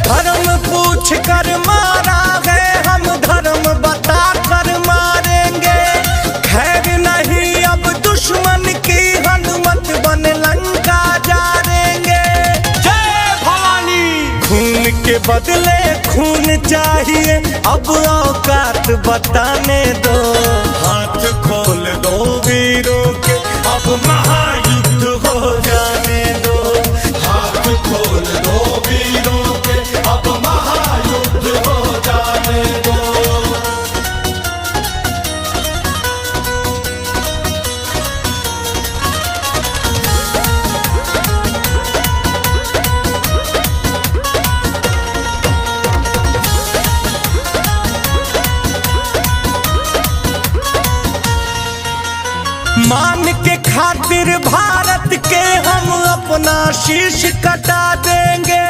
धर्म पूछ कर मारा है, हम धर्म बता कर मारेंगे। खैर नहीं अब दुश्मन की, हनुमत बन लंका जाएंगे। जय भवानी। खून के बदले खून चाहिए, अब औकात बताने दो। हाथ खोल दो वीरों के, अब महायुद्ध हो जाने दो। हाथ खोल दो वीरों के, अब महायुद्ध हो जाने दो। मान के खातिर भारत के हम अपना शीश कटा देंगे।